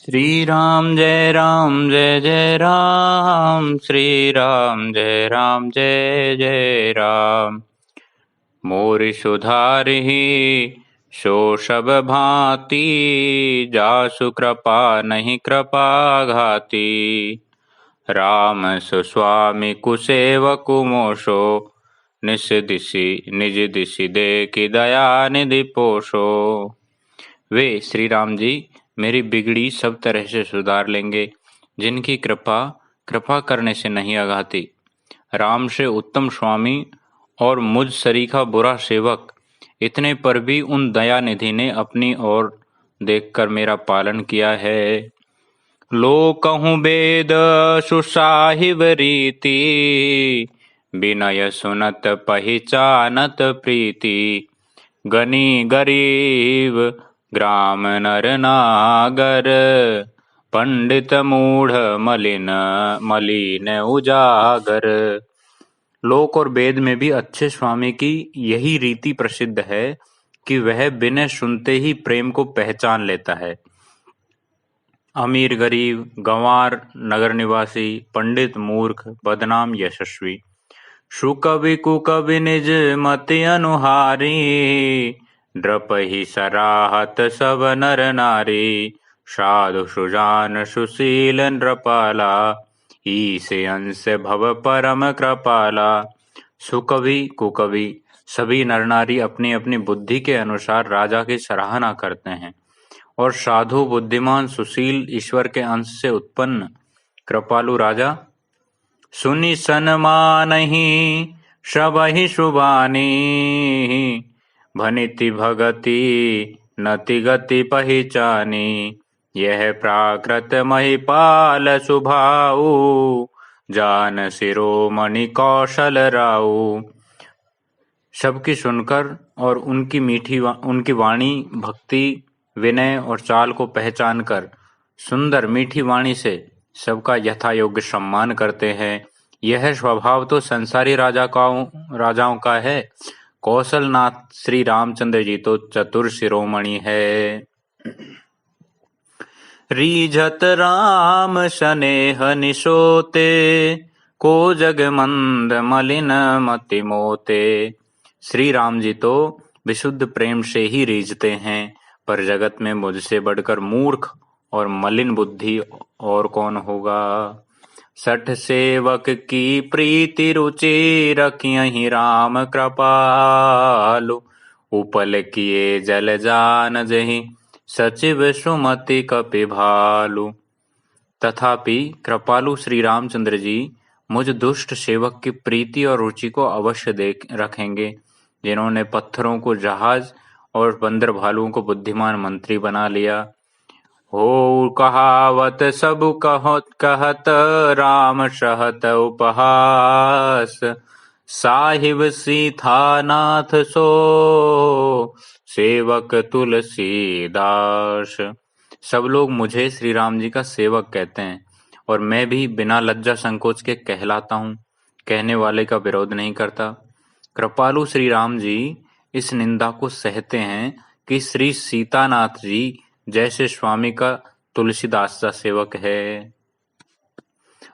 श्री राम जय जय राम, श्री राम जय जय राम। मोरि सुधारिहि सो सब भांति, जासु कृपा नहीं कृपा घाती। राम सुस्वामी कुसेवकु मोसो, निज दिशि देखि दया निधि पोषो। वे श्री राम जी मेरी बिगड़ी सब तरह से सुधार लेंगे, जिनकी कृपा करने से नहीं अघाती। राम से उत्तम स्वामी और मुझ सरीखा बुरा सेवक, इतने पर भी उन दया निधि ने अपनी ओर देखकर मेरा पालन किया है। लोकहु वेद सुसाहिब रीति, विनय सुनत पहिचानत प्रीति। गनी गरीब ग्राम नर नागर, पंडित मूढ़ मलिन उजागर। लोक और वेद में भी अच्छे स्वामी की यही रीति प्रसिद्ध है कि वह बिना सुनते ही प्रेम को पहचान लेता है। अमीर गरीब, गंवार नगर निवासी, पंडित मूर्ख, बदनाम यशस्वी, सुकवि कुकवि निज मति अनुहारी। द्रपहि सराहत सब नर नारी, साधु सुजान सुशील नृपाला। ईसे अंश भव परम कृपाला। सुकवि कुकवि सभी नर नारी अपनी अपनी बुद्धि के अनुसार राजा की सराहना करते हैं, और साधु बुद्धिमान सुशील ईश्वर के अंश से उत्पन्न कृपालु राजा सुनि सन्मानहि सबहि सुबानी। भनिति भगति नति गति पहिचानी, यह प्राकृत महिपाल सुभाऊ। जान शिरोमणि कौशल राऊ। सबकी सुनकर और उनकी वाणी, भक्ति, विनय और चाल को पहचान कर सुंदर मीठी वाणी से सबका यथा योग्य सम्मान करते हैं। यह स्वभाव तो संसारी राजाओं का है। कौशलनाथ श्री रामचंद्र जी तो चतुर शिरोमणि है। रीझत राम स्नेह निशोते, को जग मंद मलिन मति मोते। श्री राम जी तो विशुद्ध प्रेम से ही रीझते हैं, पर जगत में मुझसे बढ़कर मूर्ख और मलिन बुद्धि और कौन होगा। सठ सेवक की प्रीति रुचि, रखियहि राम कृपालु। उपल किए जल जान जहि, सचिव सुमति कपि भालु। तथापि कृपालु श्री रामचंद्र जी मुझ दुष्ट सेवक की प्रीति और रुचि को अवश्य रखेंगे, जिन्होंने पत्थरों को जहाज और बंदर भालुओं को बुद्धिमान मंत्री बना लिया। हो कहावत सब कहत, राम सहत उपहास। साहिब सीतानाथ सो, सेवक तुलसीदास। सब लोग मुझे श्री राम जी का सेवक कहते हैं, और मैं भी बिना लज्जा संकोच के कहलाता हूँ। कहने वाले का विरोध नहीं करता। कृपालु श्री राम जी इस निंदा को सहते हैं कि श्री सीतानाथ जी जैसे स्वामी का तुलसीदास का सेवक है।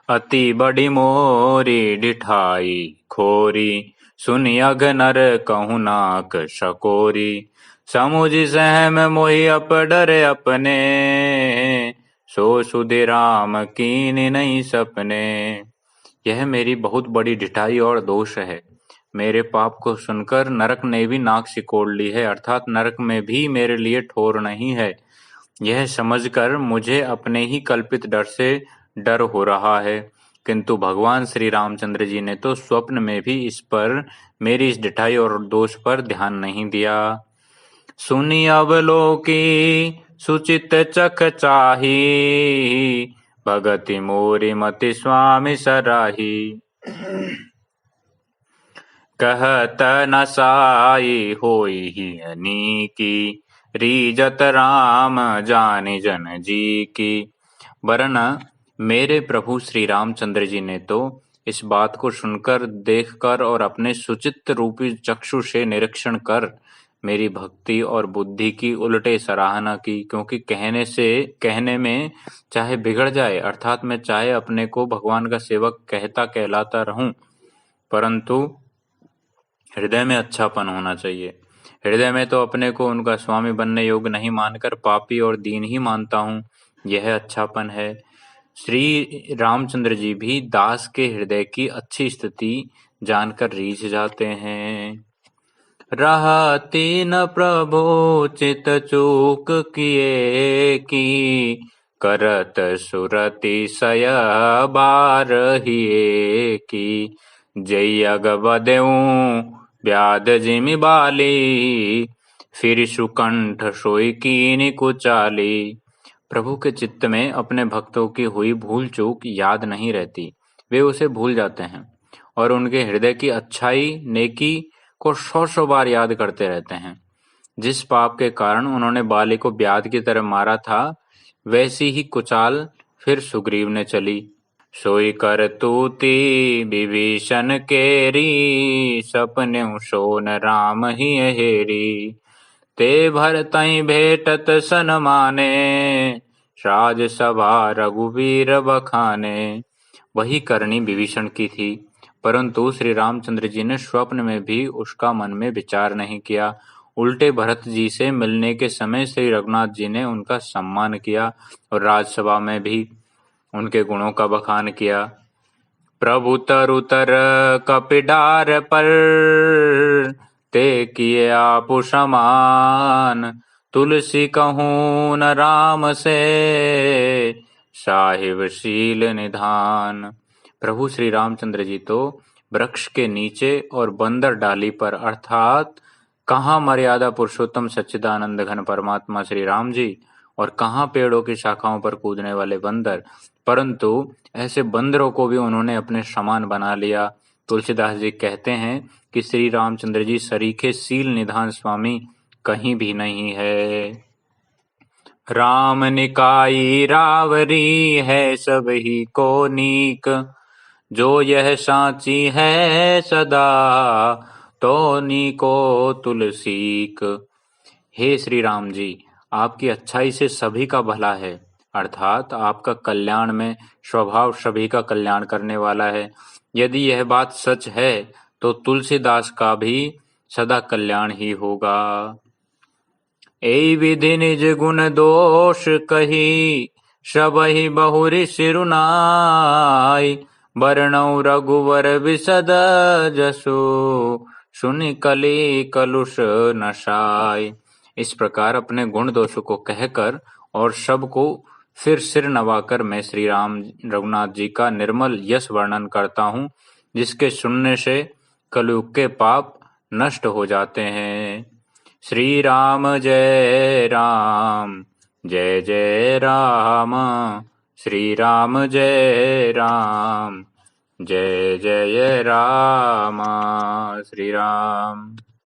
अति बड़ी मोरी डिठाई खोरी, सुनि अघ नर कहु नाक सकोरी। समुझ सहम मोहि अप डरे अपने, सो सुधि राम कीन्हि नहीं सपने। यह मेरी बहुत बड़ी ढिठाई और दोष है। मेरे पाप को सुनकर नरक ने भी नाक सिकोड़ ली है, अर्थात नरक में भी मेरे लिए ठोर नहीं है। यह समझकर मुझे अपने ही कल्पित डर से डर हो रहा है, किंतु भगवान श्री रामचंद्र जी ने तो स्वप्न में भी मेरी इस ढिठाई और दोष पर ध्यान नहीं दिया। सुनी अवलोकी सुचित चख चाही, भगति मोरी मति स्वामी सराही। कहत न साई होई ही अनीकी, रीजत राम जानि जन जी की। वरन मेरे प्रभु श्री रामचंद्र जी ने तो इस बात को सुनकर, देखकर और अपने सुचित्त रूपी चक्षु से निरीक्षण कर मेरी भक्ति और बुद्धि की उल्टे सराहना की, क्योंकि कहने में चाहे बिगड़ जाए, अर्थात मैं चाहे अपने को भगवान का सेवक कहलाता रहूं, परंतु हृदय में अच्छापन होना चाहिए। हृदय में तो अपने को उनका स्वामी बनने योग्य नहीं मानकर पापी और दीन ही मानता हूँ। यह अच्छापन है। श्री रामचंद्र जी भी दास के हृदय की अच्छी स्थिति जानकर रीझ जाते हैं। रहती न प्रभु चित चूक किए की, करत सुरति सय बार हिए की। जय अग बदेऊं व्याध जिमि बाली, फिर सुकंठ सोई कीनि कुचाली। प्रभु के चित्त में अपने भक्तों की हुई भूल चूक याद नहीं रहती, वे उसे भूल जाते हैं और उनके हृदय की अच्छाई नेकी को 100 बार याद करते रहते हैं। जिस पाप के कारण उन्होंने बाली को ब्याध की तरह मारा था, वैसी ही कुचाल फिर सुग्रीव ने चली। सोई कर तूती विभीषण केरी, सपने सोन राम ही हेरी। ते भर तई भेटत सन माने, राज सभा रघुवीर बखाने। वही करनी विभीषण की थी, परंतु श्री रामचंद्र जी ने स्वप्न में भी उसका मन में विचार नहीं किया। उल्टे भरत जी से मिलने के समय श्री रघुनाथ जी ने उनका सम्मान किया और राजसभा में भी उनके गुणों का बखान किया। प्रभु तरुतर कपिडार पर, ते किए आपु समान। तुलसी कहूँ न राम से, साहिब शील निधान। प्रभु श्री रामचंद्र जी तो वृक्ष के नीचे और बंदर डाली पर, अर्थात कहाँ मर्यादा पुरुषोत्तम सच्चिदानंद घन परमात्मा श्री राम जी और कहाँ पेड़ों की शाखाओं पर कूदने वाले बंदर, परंतु ऐसे बंदरों को भी उन्होंने अपने समान बना लिया। तुलसीदास जी कहते हैं कि श्री रामचंद्र जी सरीखे शील निधान स्वामी कहीं भी नहीं है। राम निकाई रावरी है सब ही को नीक, जो यह साची है सदा, तो नीको तुलसीक। हे श्री राम जी, आपकी अच्छाई से सभी का भला है, अर्थात आपका कल्याण में स्वभाव सभी का कल्याण करने वाला है। यदि यह बात सच है तो तुलसीदास का भी सदा कल्याण ही होगा। एई विधि निज गुण दोष कही, सबहि बहुरी सिरुनाई। बरनऊ रघुवर विशद जसु, सुनि कली कलुष नशाय। इस प्रकार अपने गुण दोषों को कहकर और सबको फिर सिर नवाकर मैं श्री राम रघुनाथ जी का निर्मल यश वर्णन करता हूँ, जिसके सुनने से कलयुग के पाप नष्ट हो जाते हैं। श्री राम जय राम, जय जय राम। श्री राम जय राम, जय जय राम। श्री राम।